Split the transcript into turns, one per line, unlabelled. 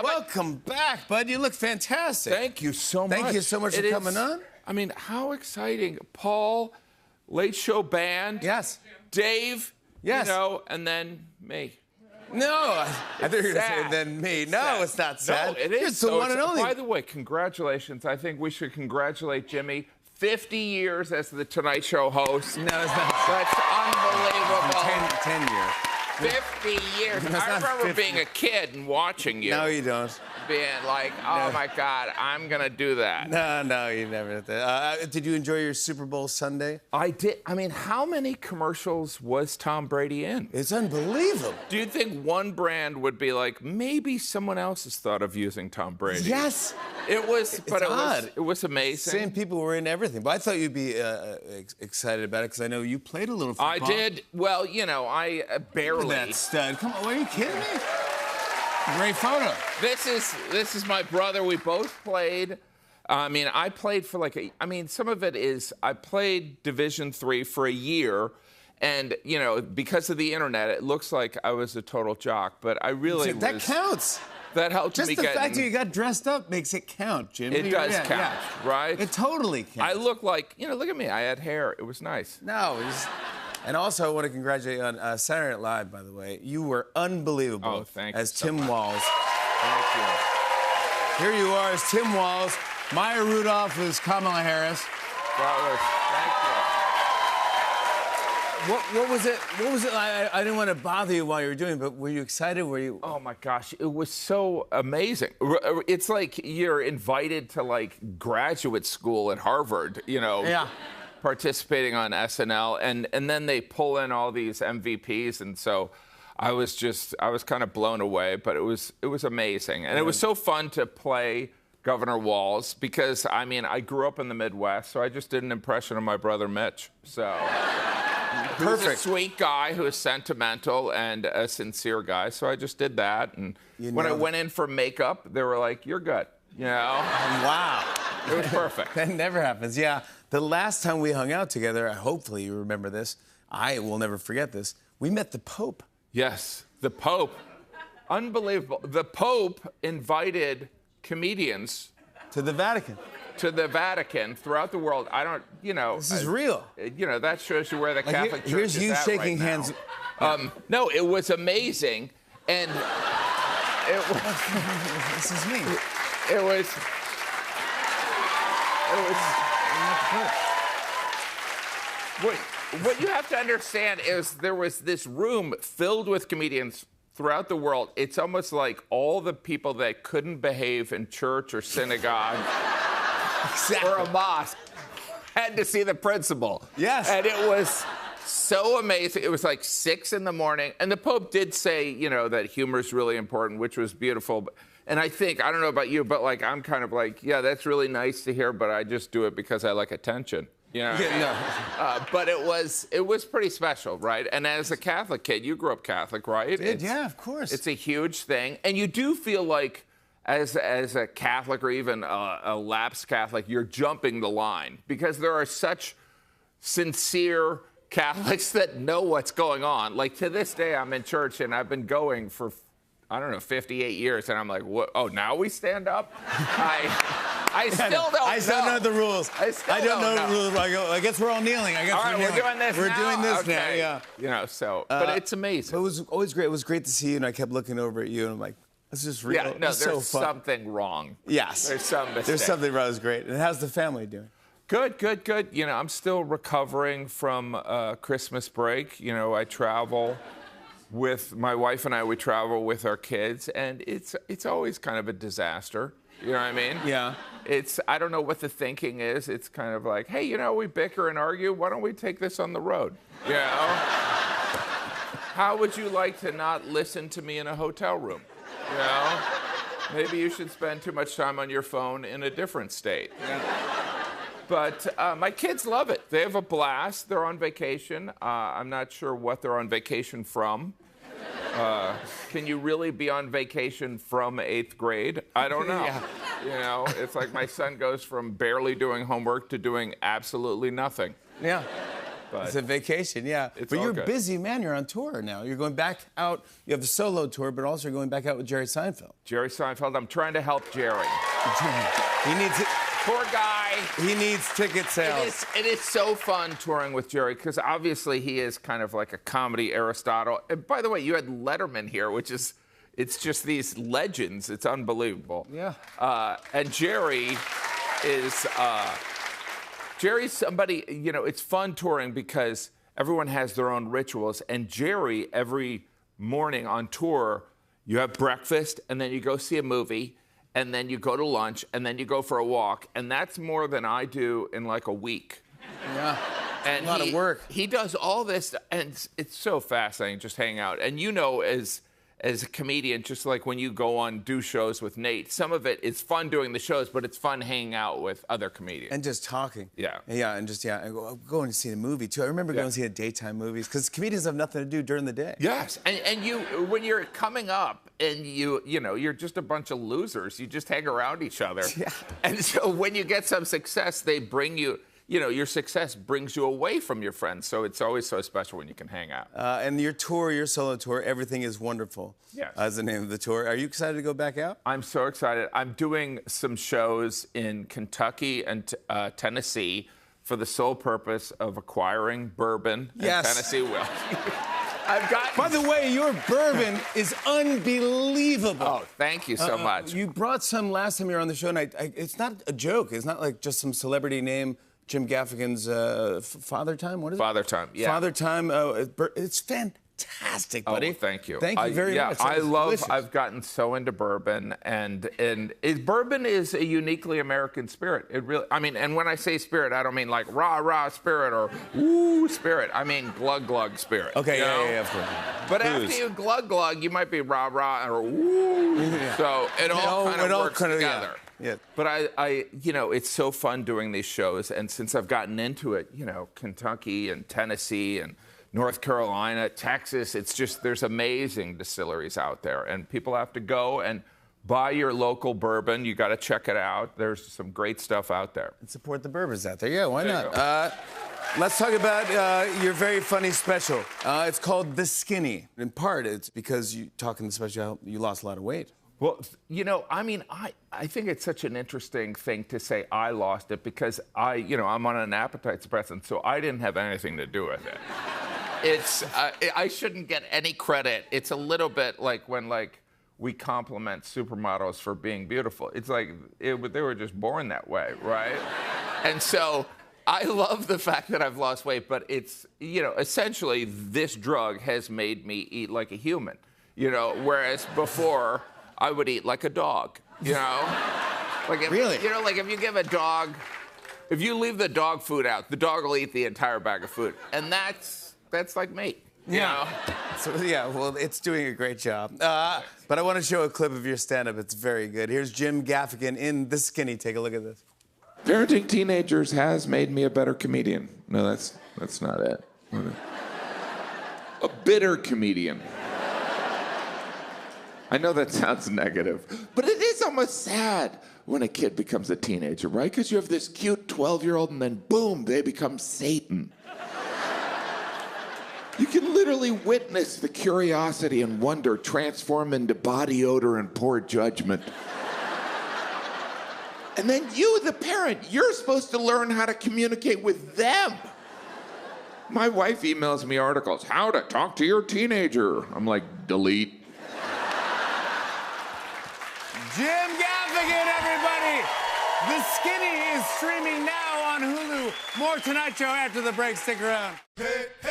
Welcome back, bud. You look fantastic.
Thank you so much.
Thank you so much for coming on.
I mean, how exciting. Paul, Late Show Band.
Yes.
Dave.
Yes.
You know, and then me.
No, I thought you were going to say
sad.
then me. No,
Sad.
it's not sad.
No, it is.
It's the
So
one and only.
By the way, congratulations. I think we should congratulate Jimmy. 50 years as the Tonight Show host.
No, it's not.
That's unbelievable.
10 years.
50 years.
That's
I
not
remember
50.
being a kid and watching you.
No, you don't.
Being like, oh
No.
my God, I'm going to do that.
No, you never did. Did you enjoy your Super Bowl Sunday?
I did. I mean, how many commercials was Tom Brady in?
It's unbelievable.
Do you think one brand would be like, maybe someone else has thought of using Tom Brady?
Yes.
It was, but
odd.
it was amazing.
Same people were in everything. But I thought you'd be excited about it because I know you played a little football.
I did. Well, you know, I barely.
Look at that stud. Come on, are you kidding me? Great photo.
This is my brother. We both played. I mean, I played for some of it is I played Division III for a year. And, you know, because of the internet, it looks like I was a total jock. But I really
That
was.
counts.
That helped
Just
me
the
get.
fact that you got dressed up makes it count, Jimmy.
It does
Yeah,
count, right?
It totally counts.
I look like, you know, look at me. I had hair. It was nice.
No, and also I want to congratulate you on Saturday Night Live, by the way. You were unbelievable.
Oh, thank you
as
so
Tim
much.
Walls.
Thank you.
Here you are as Tim Walls. Maya Rudolph is Kamala Harris. What was it? What was it? I didn't want to bother you while you were doing it, but were you excited? Were you?
Oh my gosh, it was so amazing. It's like you're invited to like graduate school at Harvard, you know,
Yeah.
participating on SNL, and then they pull in all these MVPs, and so I was kind of blown away, but it was amazing, and it was so fun to play Governor Walz because I mean I grew up in the Midwest, so I just did an impression of my brother Mitch, so.
Perfect.
He's a sweet guy who is sentimental and a sincere guy, so I just did that. And when I went in for makeup, they were like, "You're good," you know.
Wow.
It was perfect.
That never happens. Yeah. The last time we hung out together, hopefully you remember this. I will never forget this. We met the Pope.
Yes, the Pope. Unbelievable. The Pope invited comedians
To the Vatican.
to the Vatican throughout the world. I don't, you know.
This is real.
You know, that shows you where the Catholic Church
here's
is
you
at
shaking
right
hands.
now. No, it was amazing, and it was.
This is me.
It was. What you have to understand is there was this room filled with comedians throughout the world. It's almost like all the people that couldn't behave in church or synagogue or a mosque had to see the principal.
Yes.
And it was so amazing. It was like 6 in the morning. And the Pope did say, you know, that humor is really important, which was beautiful. And I think, I don't know about you, but like, I'm kind of like, yeah, that's really nice to hear, but I just do it because I like attention. You know what I mean?
No.
But it was pretty special, right? And as a Catholic kid, you grew up Catholic, right?
Yeah, of course.
It's a huge thing. And you do feel like, as a Catholic or even a lapsed Catholic, you're jumping the line because there are such sincere Catholics that know what's going on. Like to this day, I'm in church and I've been going for, I don't know, 58 years, and I'm like, what? Oh, now we stand up? I still don't know.
I still know the rules.
I
don't know the rules. I guess we're all kneeling. I guess
All right,
we're
we're doing this
We're
now?
doing this
Okay.
now, yeah.
You know, so, but it's amazing.
It was always great. It was great to see you, and I kept looking over at you, and I'm like, this is real.
Yeah, no,
It's
there's
so fun.
something wrong.
Yes.
There's some mistake.
There's something wrong. It was great. And how's the family doing?
Good. You know, I'm still recovering from Christmas break. You know, I travel with my wife and I. We travel with our kids, and it's always kind of a disaster. You know what I mean?
Yeah.
I don't know what the thinking is. It's kind of like, hey, you know, we bicker and argue. Why don't we take this on the road? You know? How would you like to not listen to me in a hotel room? You know? Maybe you should spend too much time on your phone in a different state. But my kids love it. They have a blast. They're on vacation. I'm not sure what they're on vacation from. Can you really be on vacation from 8th grade? I don't know.
Yeah.
You know, it's like my son goes from barely doing homework to doing absolutely nothing.
Yeah. It's a vacation, yeah.
It's
but
all
you're
good.
busy, man. You're on tour now. You're going back out. You have a solo tour, but also you're going back out with Jerry Seinfeld.
Jerry Seinfeld, I'm trying to help Jerry.
He needs it.
Poor guy.
He needs ticket sales.
It is so fun touring with Jerry because obviously he is kind of like a comedy Aristotle. And by the way, you had Letterman here, which is, it's just these legends. It's unbelievable.
Yeah.
And Jerry is, Jerry's somebody, you know, it's fun touring because everyone has their own rituals. And Jerry, every morning on tour, you have breakfast and then you go see a movie. And then you go to lunch, and then you go for a walk, and that's more than I do in like a week.
Yeah.
And
a lot of work.
He does all this, and it's so fascinating just hanging out. And you know, as a comedian, just like when you go on do shows with Nate, some of it is fun doing the shows, but it's fun hanging out with other comedians.
And just talking.
Yeah.
Yeah, and just, yeah, going to see the movie, too. I remember going to see the daytime movies, because comedians have nothing to do during the day.
Yes, and you, when you're coming up and you know, you're just a bunch of losers, you just hang around each other.
Yeah.
And so when you get some success, they bring you, you know, your success brings you away from your friends. So it's always so special when you can hang out.
And your tour, your solo tour, Everything is Wonderful.
Yes.
Is the name of the tour. Are you excited to go back out?
I'm so excited. I'm doing some shows in Kentucky and Tennessee for the sole purpose of acquiring bourbon and
Yes.
Tennessee whiskey. I've got.
By the way, your bourbon is unbelievable.
Oh, thank you so much.
You brought some last time you were on the show, and it's not a joke. It's not like just some celebrity name. Jim Gaffigan's Father Time. What is it?
Father Time. Yeah.
Father Time. It's fantastic, buddy.
Oh, thank you.
Thank you very much.
I
It's
love.
delicious.
I've gotten so into bourbon, and bourbon is a uniquely American spirit. It really. I mean, and when I say spirit, I don't mean like rah rah spirit or woo spirit. I mean glug glug spirit.
Okay,
you know?
yeah, of course.
But
Booze.
after you glug glug, you might be rah rah or woo.
Yeah.
So it all kind of works
kinda,
together.
Yeah.
But I, you know, it's so fun doing these shows, and since I've gotten into it, you know, Kentucky and Tennessee and North Carolina, Texas, it's just, there's amazing distilleries out there, and people have to go and buy your local bourbon. You got to check it out. There's some great stuff out there.
And support the bourbons out there. Yeah, why
There you
not? Let's talk about your very funny special. It's called The Skinny. In part, it's because you talk in the special, you lost a lot of weight.
Well, you know, I mean, I think it's such an interesting thing to say I lost it because you know, I'm on an appetite suppressant, so I didn't have anything to do with it. It's, I shouldn't get any credit. It's a little bit like when, like, we compliment supermodels for being beautiful. It's like they were just born that way, right? And so I love the fact that I've lost weight, but it's, you know, essentially this drug has made me eat like a human, you know, whereas before I would eat like a dog, you know? Like if,
Really?
You know, like if you give a dog, if you leave the dog food out, the dog will eat the entire bag of food. And that's like me, you know?
So, yeah, well, it's doing a great job. But I want to show a clip of your stand-up. It's very good. Here's Jim Gaffigan in The Skinny. Take a look at this.
Parenting teenagers has made me a better comedian. No, that's not it. A bitter comedian. I know that sounds negative, but it is almost sad when a kid becomes a teenager, right? Because you have this cute 12-year-old and then boom, they become Satan. You can literally witness the curiosity and wonder transform into body odor and poor judgment. And then you, the parent, you're supposed to learn how to communicate with them. My wife emails me articles, how to talk to your teenager. I'm like, delete.
Jim Gaffigan, everybody! The Skinny is streaming now on Hulu. More Tonight Show after the break. Stick around.
Hey, hey.